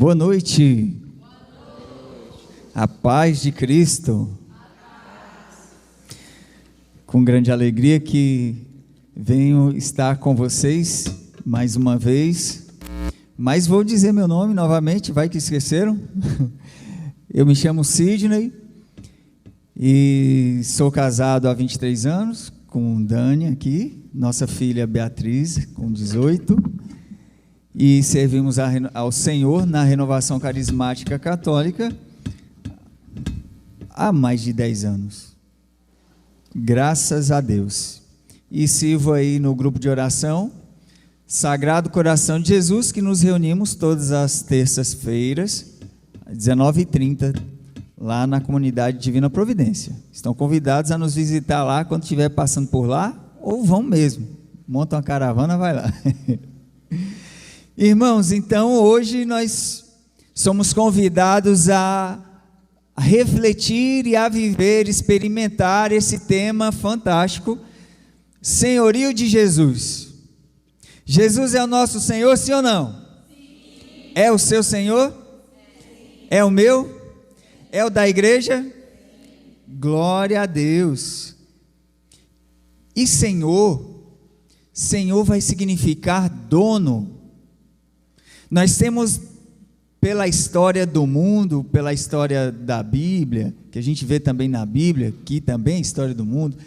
Boa noite. A paz de Cristo. Com grande alegria que venho estar com vocês mais uma vez, mas vou dizer meu nome novamente, vai que esqueceram. Eu me chamo Sidney e sou casado há 23 anos com Dani aqui, nossa filha Beatriz com 18, e servimos ao Senhor na Renovação Carismática Católica há mais de 10 anos, graças a Deus. E sirvo aí no grupo de oração Sagrado Coração de Jesus, que nos reunimos todas as terças-feiras, às 19h30, lá na comunidade Divina Providência. Estão convidados a nos visitar lá quando estiver passando por lá, ou vão mesmo, montam uma caravana, vai lá. Irmãos, então hoje nós somos convidados a refletir e a viver, experimentar esse tema fantástico, Senhorio de Jesus. Jesus é o nosso Senhor, sim ou não? Sim. É o seu Senhor? Sim. É o meu? É o da igreja? Sim. Glória a Deus. E Senhor vai significar dono. Nós temos, pela história do mundo, pela história da Bíblia, que a gente vê também na Bíblia, aqui também a história do mundo,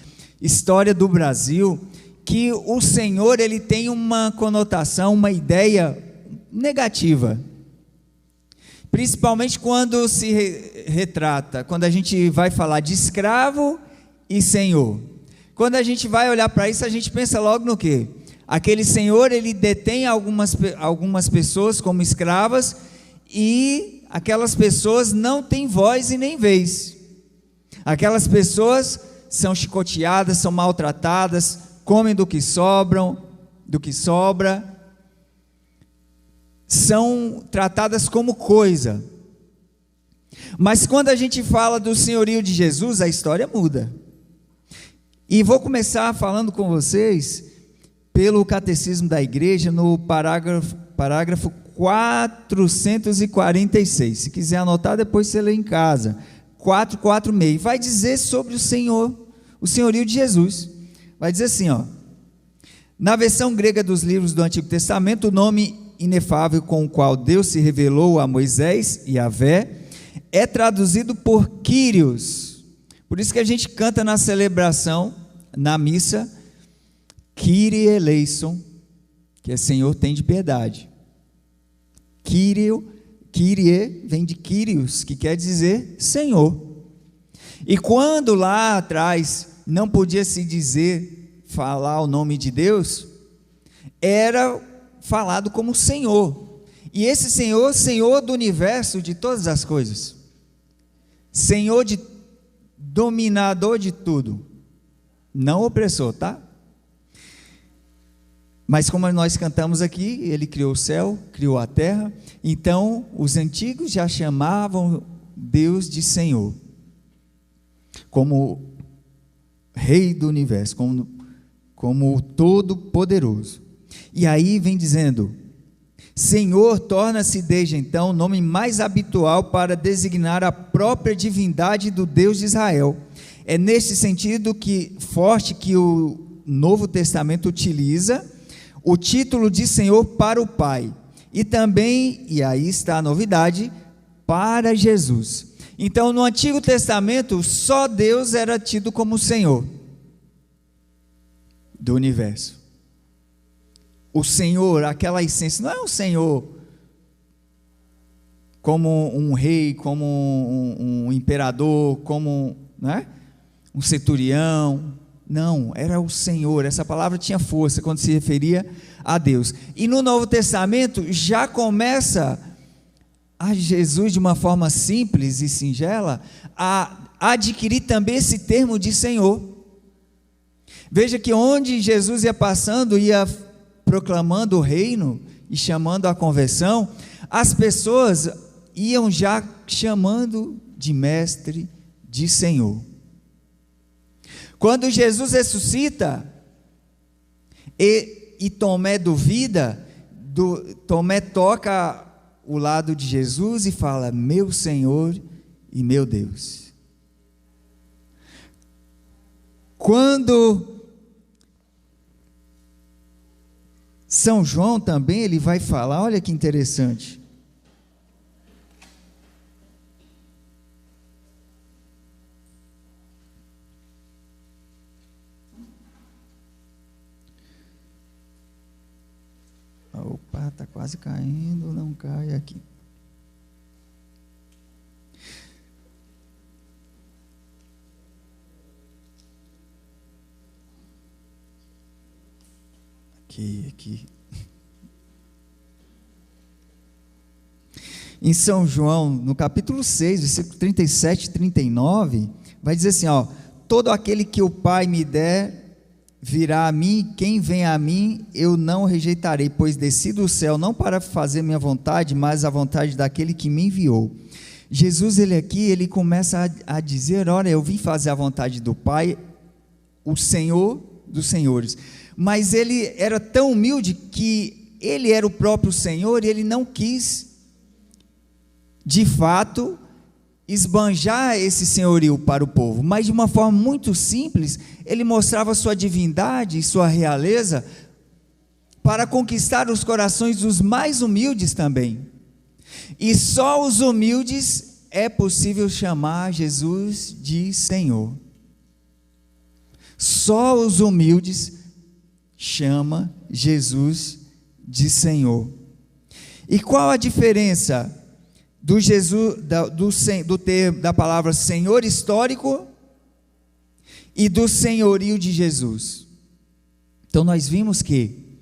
história do Brasil, que o Senhor, ele tem uma conotação, uma ideia negativa, principalmente quando se retrata, quando a gente vai falar de escravo e Senhor. Quando a gente vai olhar para isso, a gente pensa logo no quê? Aquele Senhor, ele detém algumas pessoas como escravas, e aquelas pessoas não têm voz e nem vez. Aquelas pessoas são chicoteadas, são maltratadas, comem do que sobra, são tratadas como coisa. Mas quando a gente fala do senhorio de Jesus, a história muda. E vou começar falando com vocês pelo Catecismo da Igreja, no parágrafo 446. Se quiser anotar, depois você lê em casa. 446. Vai dizer sobre o Senhor, o senhorio de Jesus. Vai dizer assim, ó: na versão grega dos livros do Antigo Testamento, o nome inefável com o qual Deus se revelou a Moisés e Yahvé é traduzido por Kyrios. Por isso que a gente canta na celebração, na missa, Kyrie eleison, que é Senhor, tem de piedade. Kyrie vem de Kyrios, que quer dizer Senhor. E quando lá atrás não podia se dizer, falar o nome de Deus, era falado como Senhor. E esse Senhor, Senhor do universo, de todas as coisas. Senhor dominador de tudo. Não opressor, tá? Mas como nós cantamos aqui, ele criou o céu, criou a terra, então os antigos já chamavam Deus de Senhor, como Rei do universo, como o Todo-Poderoso. E aí vem dizendo, Senhor torna-se desde então o nome mais habitual para designar a própria divindade do Deus de Israel. É neste sentido forte que o Novo Testamento utiliza o título de Senhor para o Pai, e também, e aí está a novidade, para Jesus. Então no Antigo Testamento só Deus era tido como Senhor do universo. O Senhor, aquela essência, não é um Senhor como um rei, como um imperador, como, não é? Um centurião. Não, era o Senhor. Essa palavra tinha força quando se referia a Deus. E no Novo Testamento já começa a Jesus, de uma forma simples e singela, a adquirir também esse termo de Senhor. Veja que onde Jesus ia passando, ia proclamando o reino e chamando a conversão, as pessoas iam já chamando de mestre, de Senhor. Quando Jesus ressuscita e Tomé duvida, Tomé toca o lado de Jesus e fala: meu Senhor e meu Deus. Quando São João também, ele vai falar, olha que interessante. Opa, está quase caindo, não cai aqui. Aqui. Em São João, no capítulo 6, versículo 37 e 39, vai dizer assim, ó: todo aquele que o Pai me der virá a mim, quem vem a mim eu não rejeitarei, pois desci do céu não para fazer minha vontade, mas a vontade daquele que me enviou. Jesus, ele começa a dizer: olha, eu vim fazer a vontade do Pai, o Senhor dos senhores. Mas ele era tão humilde que ele era o próprio Senhor e ele não quis, de fato, esbanjar esse senhorio para o povo, mas de uma forma muito simples, ele mostrava sua divindade e sua realeza para conquistar os corações dos mais humildes também. E só os humildes é possível chamar Jesus de Senhor. Só os humildes chama Jesus de Senhor. E qual a diferença do Jesus, do termo, da palavra Senhor histórico e do senhorio de Jesus? Então nós vimos que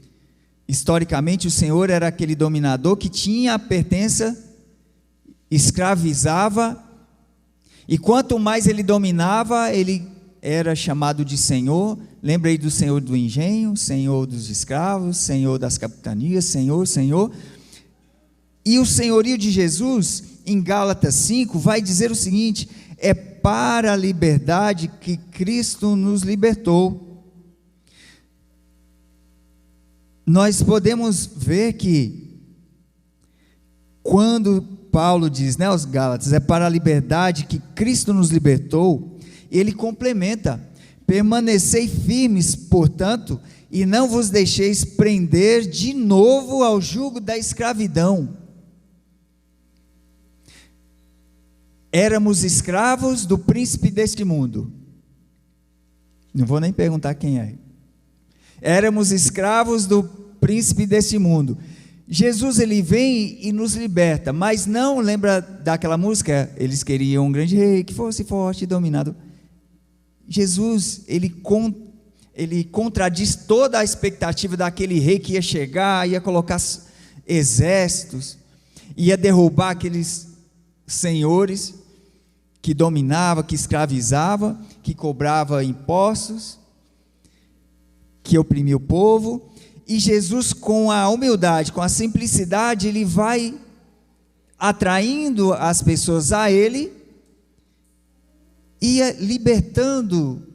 historicamente o Senhor era aquele dominador que tinha a pertença, escravizava, e quanto mais ele dominava, ele era chamado de Senhor. Lembra aí do Senhor do engenho, Senhor dos escravos, Senhor das capitanias, Senhor. E o senhorio de Jesus, em Gálatas 5, vai dizer o seguinte: é para a liberdade que Cristo nos libertou. Nós podemos ver que, quando Paulo diz, né, aos Gálatas, é para a liberdade que Cristo nos libertou, ele complementa: permanecei firmes, portanto, e não vos deixeis prender de novo ao jugo da escravidão. Éramos escravos do príncipe deste mundo. Não vou nem perguntar quem é. Éramos escravos do príncipe deste mundo. Jesus, ele vem e nos liberta, mas não, lembra daquela música? Eles queriam um grande rei que fosse forte e dominado. Jesus, ele contradiz toda a expectativa daquele rei que ia chegar, ia colocar exércitos, ia derrubar aqueles senhores que dominava, que escravizava, que cobrava impostos, que oprimia o povo. E Jesus, com a humildade, com a simplicidade, ele vai atraindo as pessoas a ele, ia libertando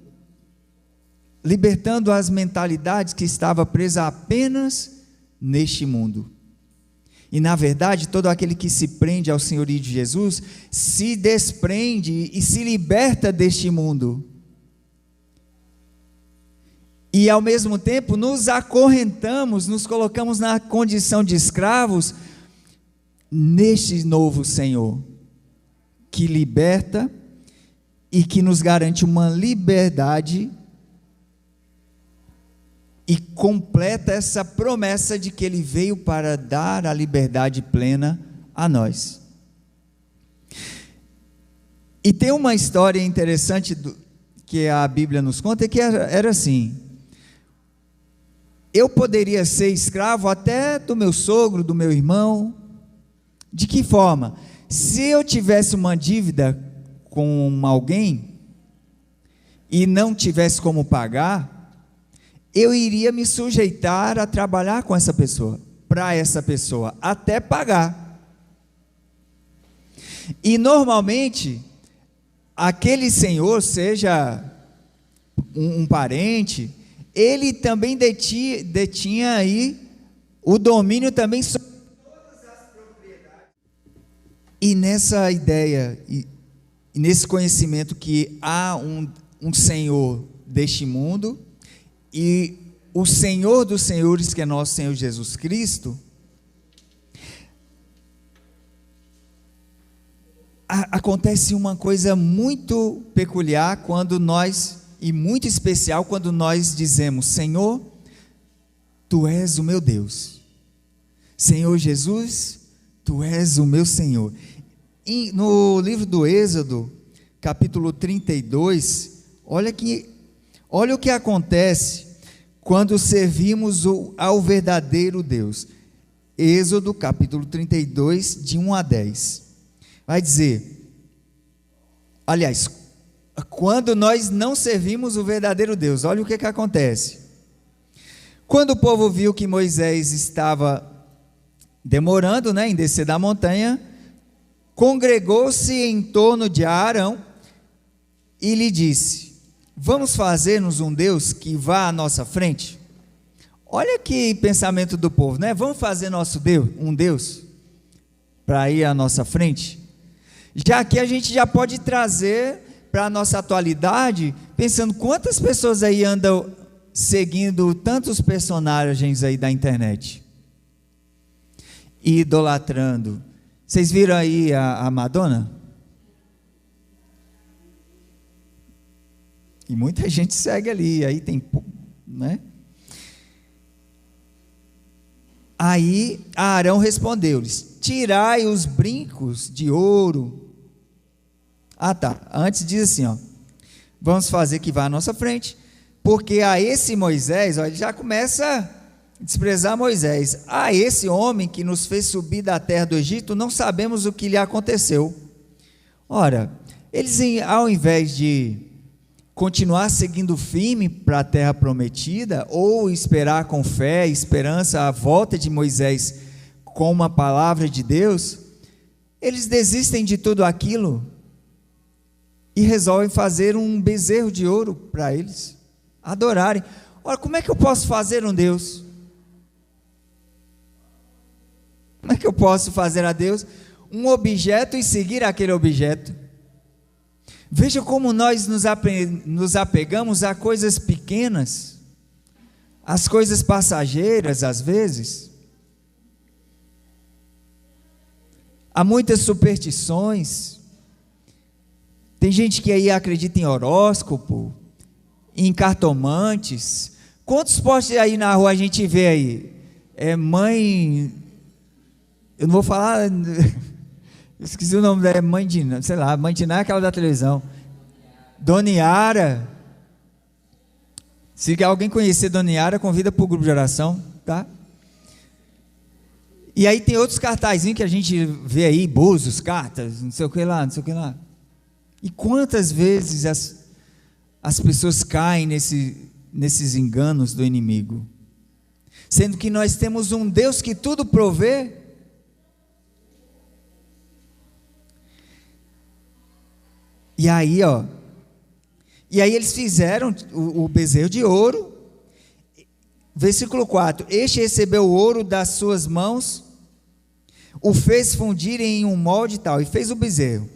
as mentalidades que estavam presas apenas neste mundo. E na verdade, todo aquele que se prende ao senhorio de Jesus, se desprende e se liberta deste mundo. E ao mesmo tempo nos acorrentamos, nos colocamos na condição de escravos neste novo Senhor, que liberta e que nos garante uma liberdade e completa essa promessa de que Ele veio para dar a liberdade plena a nós. E tem uma história interessante que a Bíblia nos conta, que era assim: eu poderia ser escravo até do meu sogro, do meu irmão. De que forma? Se eu tivesse uma dívida com alguém e não tivesse como pagar, eu iria me sujeitar a trabalhar com essa pessoa, para essa pessoa, até pagar. E normalmente, aquele senhor, seja um parente, ele também detinha aí o domínio também sobre todas as propriedades E nessa ideia, e nesse conhecimento que há um Senhor deste mundo, e o Senhor dos Senhores, que é nosso Senhor Jesus Cristo, acontece uma coisa muito peculiar quando nós, e muito especial quando nós dizemos: Senhor, Tu és o meu Deus. Senhor Jesus, Tu és o meu Senhor. E no livro do Êxodo, capítulo 32, olha o que acontece quando servimos ao verdadeiro Deus. Êxodo capítulo 32, de 1 a 10. Vai dizer, aliás, quando nós não servimos o verdadeiro Deus, olha o que acontece. Quando o povo viu que Moisés estava demorando, em descer da montanha, congregou-se em torno de Arão e lhe disse: vamos fazer-nos um Deus que vá à nossa frente? Olha que pensamento do povo, Vamos fazer nosso Deus, um Deus para ir à nossa frente? Já que a gente já pode trazer para a nossa atualidade, pensando quantas pessoas aí andam seguindo tantos personagens aí da internet, e idolatrando. Vocês viram aí a Madonna? E muita gente segue ali, aí tem, Aí Arão respondeu-lhes: tirai os brincos de ouro. Antes diz assim, vamos fazer que vá à nossa frente, porque a esse Moisés, ele já começa a desprezar Moisés. A esse homem que nos fez subir da terra do Egito, não sabemos o que lhe aconteceu. Ora, eles, ao invés de continuar seguindo firme para a terra prometida, ou esperar com fé e esperança a volta de Moisés com uma palavra de Deus, eles desistem de tudo aquilo e resolvem fazer um bezerro de ouro para eles adorarem. Ora, como é que eu posso fazer um Deus? Como é que eu posso fazer a Deus um objeto e seguir aquele objeto? Veja como nós nos apegamos a coisas pequenas, as coisas passageiras às vezes. Há muitas superstições. Tem gente que aí acredita em horóscopo, em cartomantes. Quantos postes aí na rua a gente vê aí? Mãe... Eu não vou falar... Esqueci o nome dela, Mãe Diná, sei lá, Mãe Diná é aquela da televisão. Dona Yara. Se alguém conhecer Dona Yara, convida para o grupo de oração, tá? E aí tem outros cartazinhos que a gente vê aí, búzios, cartas, não sei o que lá, não sei o que lá. E quantas vezes as pessoas caem nesses enganos do inimigo? Sendo que nós temos um Deus que tudo provê. E aí eles fizeram o bezerro de ouro. Versículo 4: este recebeu o ouro das suas mãos, o fez fundir em um molde e tal, e fez o bezerro.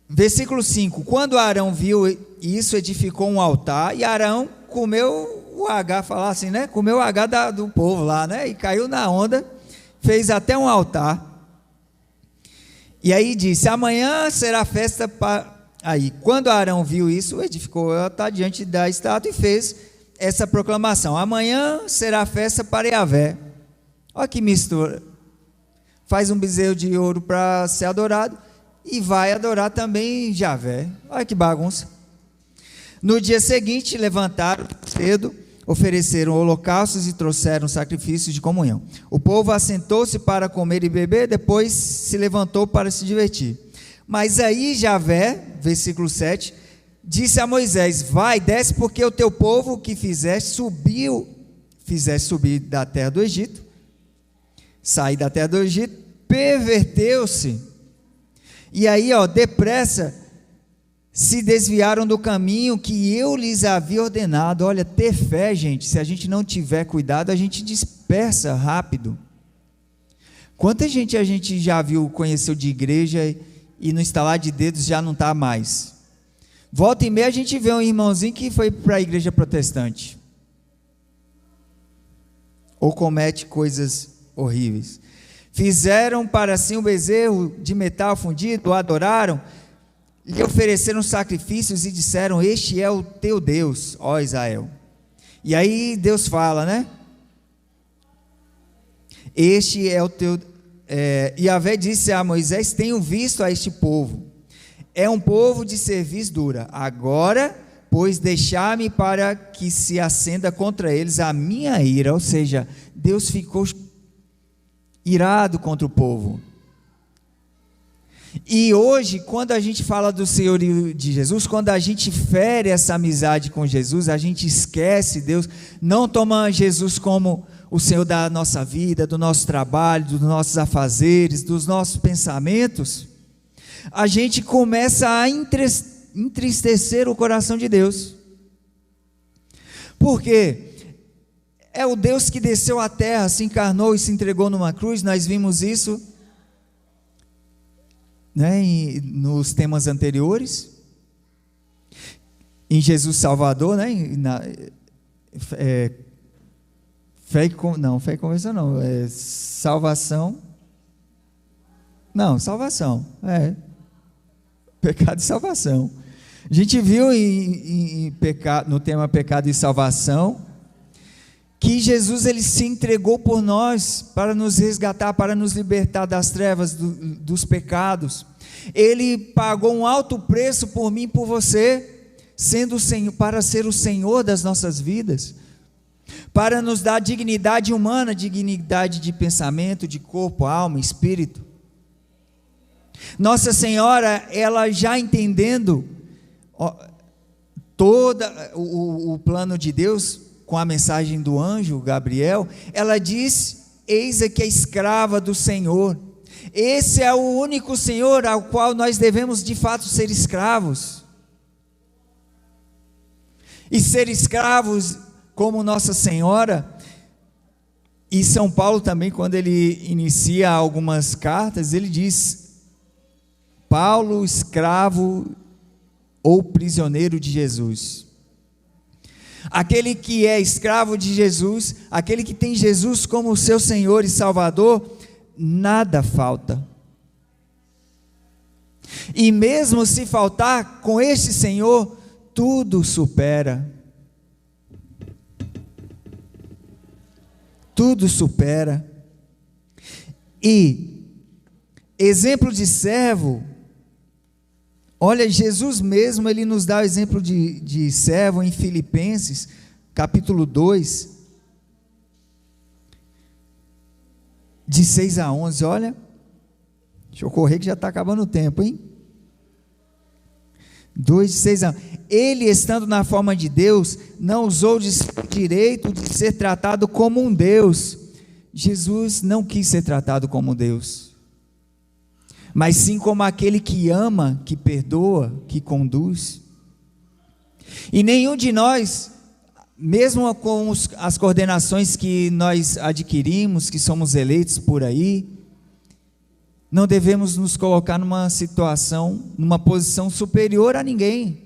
Versículo 5: quando Arão viu isso, edificou um altar, e Arão comeu o H, falar assim, comeu o H do povo lá, e caiu na onda, fez até um altar. E aí disse: amanhã será festa para... Aí, quando Arão viu isso, edificou o altar diante da estátua e fez essa proclamação: amanhã será festa para Yahvé. Olha que mistura. Faz um bezerro de ouro para ser adorado e vai adorar também Yahvé. Olha que bagunça. No dia seguinte, levantaram cedo, ofereceram holocaustos e trouxeram sacrifícios de comunhão. O povo assentou-se para comer e beber, depois se levantou para se divertir. Mas aí Yahvé, versículo 7, disse a Moisés: vai, desce, porque o teu povo que fizeste subir da terra do Egito, sair da terra do Egito, perverteu-se. E aí, depressa, se desviaram do caminho que eu lhes havia ordenado. Olha, ter fé, gente, se a gente não tiver cuidado, a gente dispersa rápido. Quanta gente a gente já viu, conheceu de igreja e no estalar de dedos já não está mais? Volta e meia a gente vê um irmãozinho que foi para a igreja protestante, ou comete coisas horríveis. Fizeram para si um bezerro de metal fundido, o adoraram, lhe ofereceram sacrifícios e disseram: este é o teu Deus, ó Israel. E aí Deus fala, né? Este é o teu... Yahvé disse a Moisés: tenho visto a este povo, é um povo de cerviz dura. Agora, pois, deixar-me para que se acenda contra eles a minha ira. Ou seja, Deus ficou irado contra o povo. E hoje, quando a gente fala do senhorio de Jesus, quando a gente fere essa amizade com Jesus, a gente esquece Deus, não toma Jesus como o Senhor da nossa vida, do nosso trabalho, dos nossos afazeres, dos nossos pensamentos, a gente começa a entristecer o coração de Deus. Por quê? É o Deus que desceu à terra, se encarnou e se entregou numa cruz. Nós vimos isso, né, nos temas anteriores, em Jesus Salvador, né, fé e conversão não, salvação, pecado e salvação. A gente viu no tema pecado e salvação, que Jesus ele se entregou por nós, para nos resgatar, para nos libertar das trevas, dos pecados. Ele pagou um alto preço por mim e por você, sendo o Senhor, para ser o Senhor das nossas vidas, para nos dar dignidade humana, dignidade de pensamento, de corpo, alma, espírito. Nossa Senhora, ela já entendendo todo o plano de Deus, com a mensagem do anjo Gabriel, ela diz: eis aqui a escrava do Senhor. Esse é o único Senhor ao qual nós devemos de fato ser escravos. E ser escravos como Nossa Senhora. E São Paulo também, quando ele inicia algumas cartas, ele diz: Paulo, escravo ou prisioneiro de Jesus. Aquele que é escravo de Jesus, aquele que tem Jesus como seu Senhor e Salvador, nada falta. E mesmo se faltar, com este Senhor, tudo supera. Tudo supera. E exemplo de servo, olha, Jesus mesmo, ele nos dá o exemplo de servo em Filipenses, capítulo 2, de 6 a 11, olha, deixa eu correr que já está acabando o tempo, hein? 2, de 6 a 11, ele estando na forma de Deus, não usou de direito de ser tratado como um Deus. Jesus não quis ser tratado como Deus, mas sim como aquele que ama, que perdoa, que conduz. E nenhum de nós, mesmo com as coordenações que nós adquirimos, que somos eleitos por aí, não devemos nos colocar numa situação, numa posição superior a ninguém.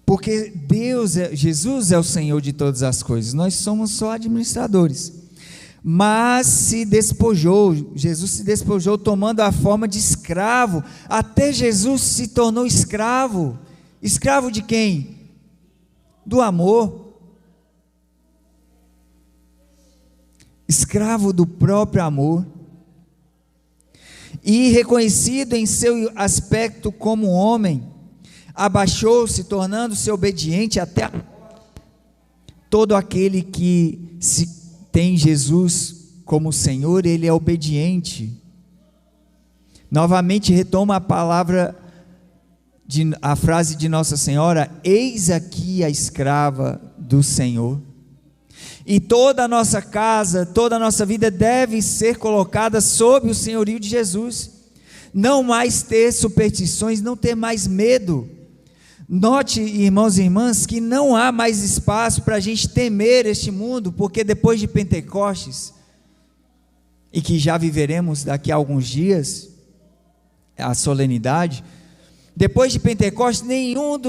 Porque Jesus é o Senhor de todas as coisas, nós somos só administradores. Mas Jesus se despojou tomando a forma de escravo. Até Jesus se tornou escravo. Escravo de quem? Do amor. Escravo do próprio amor. E reconhecido em seu aspecto como homem, abaixou-se, tornando-se obediente até a morte. Todo aquele que tem Jesus como Senhor, ele é obediente. Novamente retoma a frase de Nossa Senhora: eis aqui a escrava do Senhor. E toda a nossa casa, toda a nossa vida deve ser colocada sob o senhorio de Jesus. Não mais ter superstições, não ter mais medo. Note, irmãos e irmãs, que não há mais espaço para a gente temer este mundo, porque depois de Pentecostes, e que já viveremos daqui a alguns dias, a solenidade, depois de Pentecostes, nenhum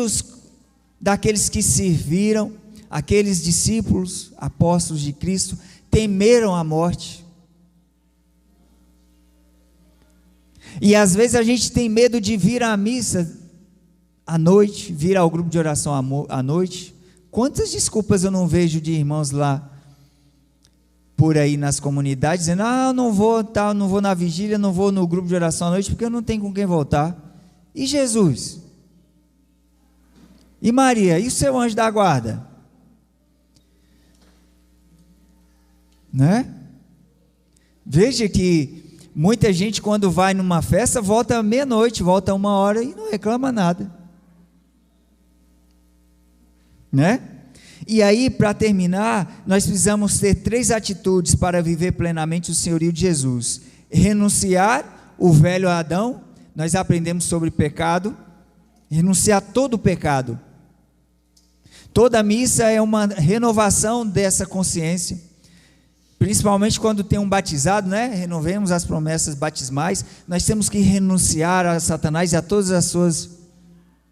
daqueles que serviram, aqueles discípulos, apóstolos de Cristo, temeram a morte. E às vezes a gente tem medo de vir à missa à noite, vir ao grupo de oração à noite. Quantas desculpas eu não vejo de irmãos lá por aí nas comunidades, dizendo, eu não vou na vigília, não vou no grupo de oração à noite, porque eu não tenho com quem voltar. E Jesus? E Maria? E o seu anjo da guarda? Né? Veja que muita gente, quando vai numa festa, volta à meia-noite, volta 1h e não reclama nada, né? E aí, para terminar, nós precisamos ter 3 atitudes para viver plenamente o senhorio de Jesus: renunciar o velho Adão. Nós aprendemos sobre pecado, renunciar todo o pecado. Toda missa é uma renovação dessa consciência, principalmente quando tem um batizado, né? Renovemos as promessas batismais. Nós temos que renunciar a Satanás e a todas as suas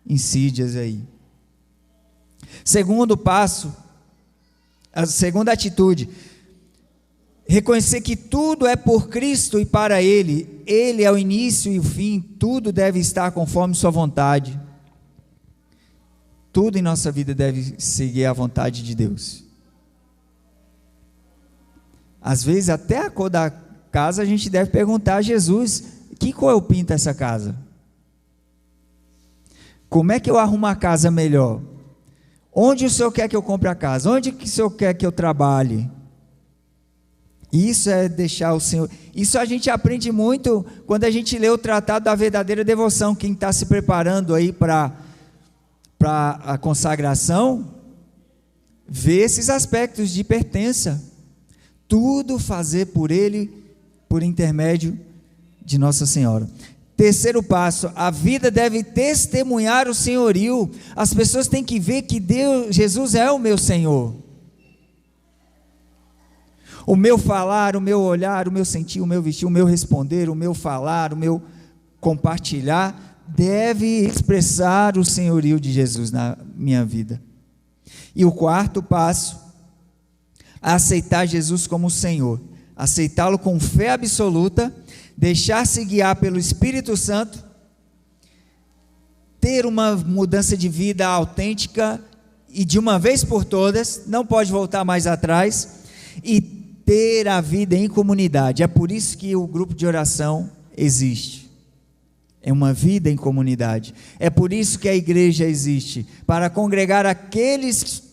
insídias aí. Segundo passo, a segunda atitude: reconhecer que tudo é por Cristo e para Ele. Ele é o início e o fim, tudo deve estar conforme sua vontade. Tudo em nossa vida deve seguir a vontade de Deus. Às vezes até a cor da casa a gente deve perguntar a Jesus: que cor eu pinto essa casa? Como é que eu arrumo a casa melhor? Onde o Senhor quer que eu compre a casa? Onde que o Senhor quer que eu trabalhe? Isso é deixar o Senhor. Isso a gente aprende muito quando a gente lê o Tratado da Verdadeira Devoção. Quem está se preparando aí para a consagração, vê esses aspectos de pertença. Tudo fazer por Ele, por intermédio de Nossa Senhora. Terceiro passo: a vida deve testemunhar o senhorio. As pessoas têm que ver que Jesus é o meu Senhor. O meu falar, o meu olhar, o meu sentir, o meu vestir, o meu responder, o meu falar, o meu compartilhar, deve expressar o senhorio de Jesus na minha vida. E o quarto passo: aceitar Jesus como Senhor, aceitá-lo com fé absoluta, deixar-se guiar pelo Espírito Santo, ter uma mudança de vida autêntica e de uma vez por todas, não pode voltar mais atrás, e ter a vida em comunidade. É por isso que o grupo de oração existe. É uma vida em comunidade. É por isso que a igreja existe, para congregar aqueles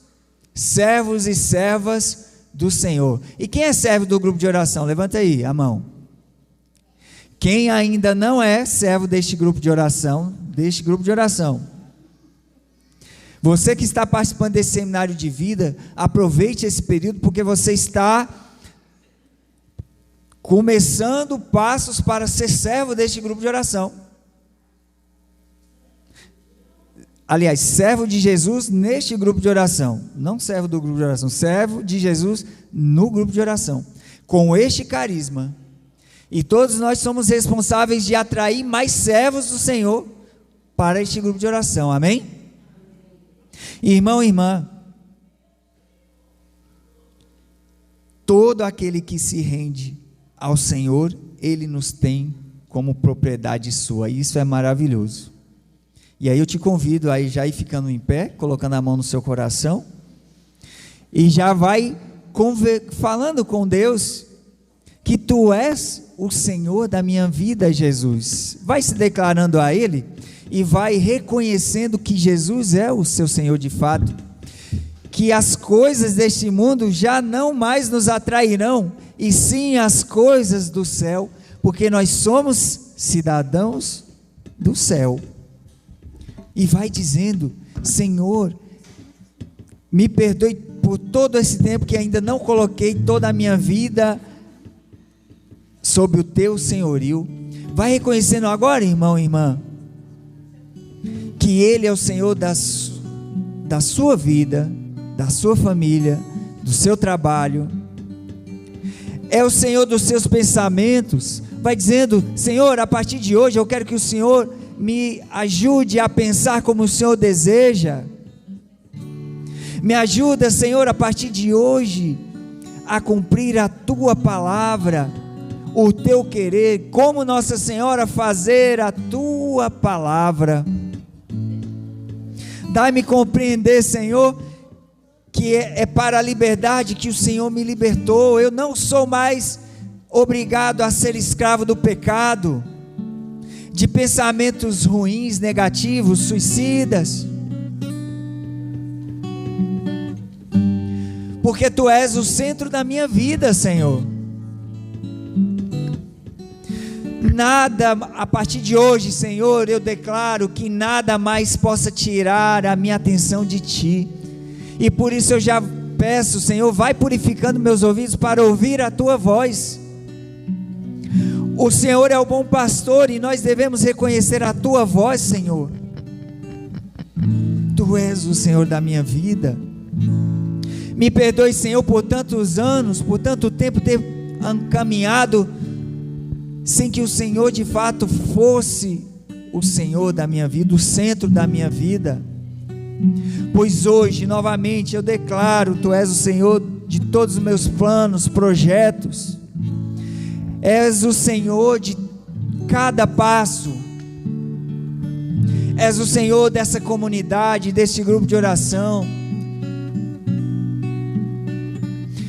servos e servas do Senhor. E quem é servo do grupo de oração? Levanta aí a mão. Quem ainda não é servo deste grupo de oração, você que está participando desse seminário de vida, aproveite esse período, porque você está começando passos para ser servo deste grupo de oração. Aliás, servo de Jesus neste grupo de oração, não servo do grupo de oração, servo de Jesus no grupo de oração, com este carisma. E todos nós somos responsáveis de atrair mais servos do Senhor para este grupo de oração, amém? Irmão e irmã, todo aquele que se rende ao Senhor, Ele nos tem como propriedade sua, e isso é maravilhoso. E aí eu te convido a já ir ficando em pé, colocando a mão no seu coração, e já vai falando com Deus, que Tu és o Senhor da minha vida, Jesus. Vai se declarando a Ele, e vai reconhecendo que Jesus é o seu Senhor de fato, que as coisas deste mundo já não mais nos atrairão, e sim as coisas do céu, porque nós somos cidadãos do céu. E vai dizendo: Senhor, me perdoe por todo esse tempo que ainda não coloquei toda a minha vida sob o teu senhorio. Vai reconhecendo agora, irmão e irmã, que Ele é o Senhor da sua vida, da sua família, do seu trabalho. é o Senhor dos seus pensamentos. Vai dizendo: Senhor, a partir de hoje eu quero que o Senhor me ajude a pensar como o Senhor deseja. Me ajuda, Senhor, a partir de hoje a cumprir a tua palavra, o teu querer, como Nossa Senhora fazer a tua palavra. Dá-me compreender, Senhor, que é para a liberdade que o Senhor me libertou. Eu não sou mais obrigado a ser escravo do pecado, de pensamentos ruins, negativos, suicidas, porque Tu és o centro da minha vida, Senhor. Nada, a partir de hoje, Senhor, eu declaro que nada mais possa tirar a minha atenção de Ti, e por isso eu já peço, Senhor, vai purificando meus ouvidos para ouvir a Tua voz. O Senhor é o bom pastor e nós devemos reconhecer a Tua voz, Senhor. Tu és o Senhor da minha vida. Me perdoe, Senhor, por tantos anos, por tanto tempo ter caminhado sem que o Senhor de fato fosse o Senhor da minha vida, o centro da minha vida. Pois hoje, novamente, eu declaro: Tu és o Senhor de todos os meus planos, projetos. És o Senhor de cada passo. És o Senhor dessa comunidade, deste grupo de oração.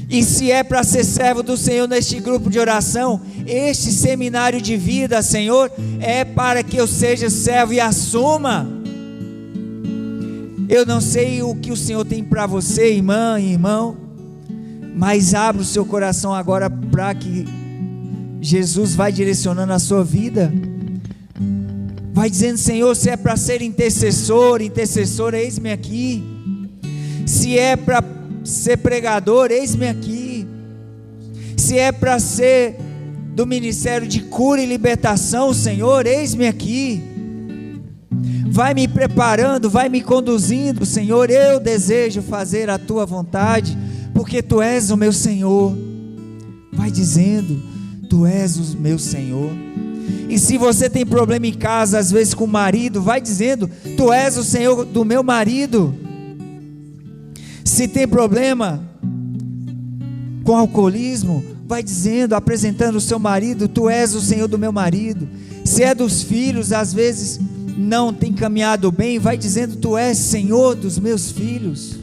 E se é para ser servo do Senhor neste grupo de oração, este seminário de vida, Senhor, é para que eu seja servo e assuma. Eu não sei o que o Senhor tem para você, irmã e irmão, mas abra o seu coração agora para que Jesus vai direcionando a sua vida. Vai dizendo: Senhor, se é para ser intercessor, intercessora, eis-me aqui. Se é para ser pregador, eis-me aqui. Se é para ser do ministério de cura e libertação, Senhor, eis-me aqui. Vai me preparando, vai me conduzindo, Senhor. Eu desejo fazer a Tua vontade, porque Tu és o meu Senhor. Vai dizendo: Tu és o meu Senhor. E se você tem problema em casa, às vezes com o marido, vai dizendo: Tu és o Senhor do meu marido. Se tem problema com alcoolismo, vai dizendo, apresentando o seu marido: Tu és o Senhor do meu marido. Se é dos filhos, às vezes não tem caminhado bem, vai dizendo: Tu és Senhor dos meus filhos.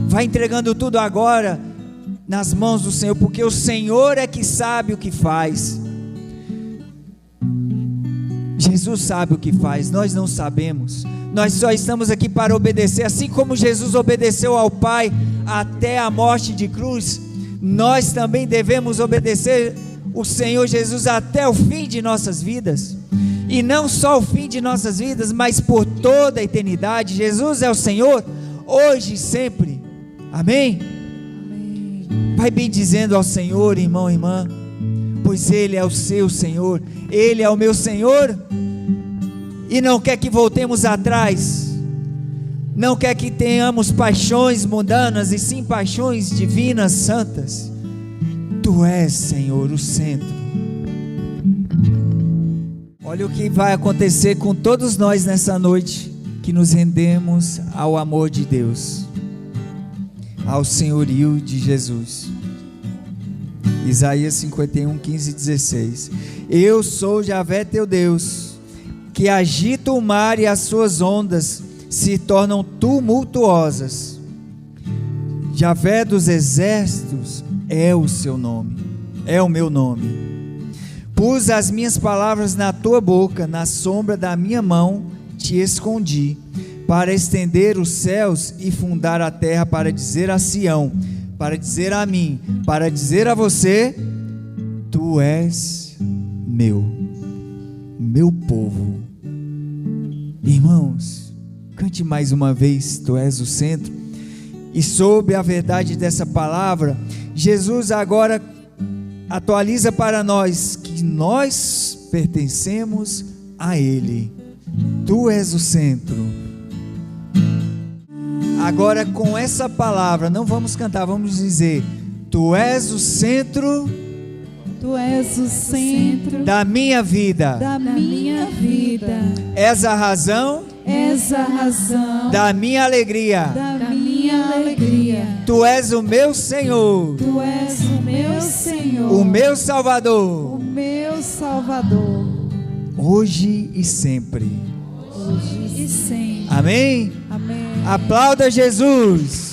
Vai entregando tudo agora nas mãos do Senhor, porque o Senhor é que sabe o que faz. Jesus sabe o que faz, nós não sabemos. Nós só estamos aqui para obedecer. Assim como Jesus obedeceu ao Pai até a morte de cruz, nós também devemos obedecer o Senhor Jesus até o fim de nossas vidas. E não só o fim de nossas vidas, mas por toda a eternidade. Jesus é o Senhor hoje e sempre. Amém? Amém. Vai bem dizendo ao Senhor, irmão e irmã, pois Ele é o seu Senhor, Ele é o meu Senhor, e não quer que voltemos atrás, não quer que tenhamos paixões mundanas, e sim paixões divinas, santas. Tu és, Senhor, o centro. Olha o que vai acontecer com todos nós nessa noite, que nos rendemos ao amor de Deus, ao senhorio de Jesus. Isaías 51, 15 e 16. Eu sou Javé teu Deus, que agita o mar e as suas ondas se tornam tumultuosas. Javé dos exércitos é o seu nome, é o meu nome. Pus as minhas palavras na tua boca, na sombra da minha mão te escondi, para estender os céus e fundar a terra, para dizer a Sião, para dizer a mim, para dizer a você: tu és meu povo. Irmãos, cante mais uma vez: tu és o centro. E sob a verdade dessa palavra, Jesus agora atualiza para nós que nós pertencemos a Ele. Tu és o centro. Agora, com essa palavra, não vamos cantar, vamos dizer: Tu és o centro, Tu és o centro da minha vida, da minha vida. És a razão, És a razão da minha alegria. da minha alegria. Tu és o meu Senhor, Tu és o meu Senhor, o meu Salvador, o meu Salvador, hoje e sempre. hoje e sempre. Amém? Amém. Aplauda Jesus.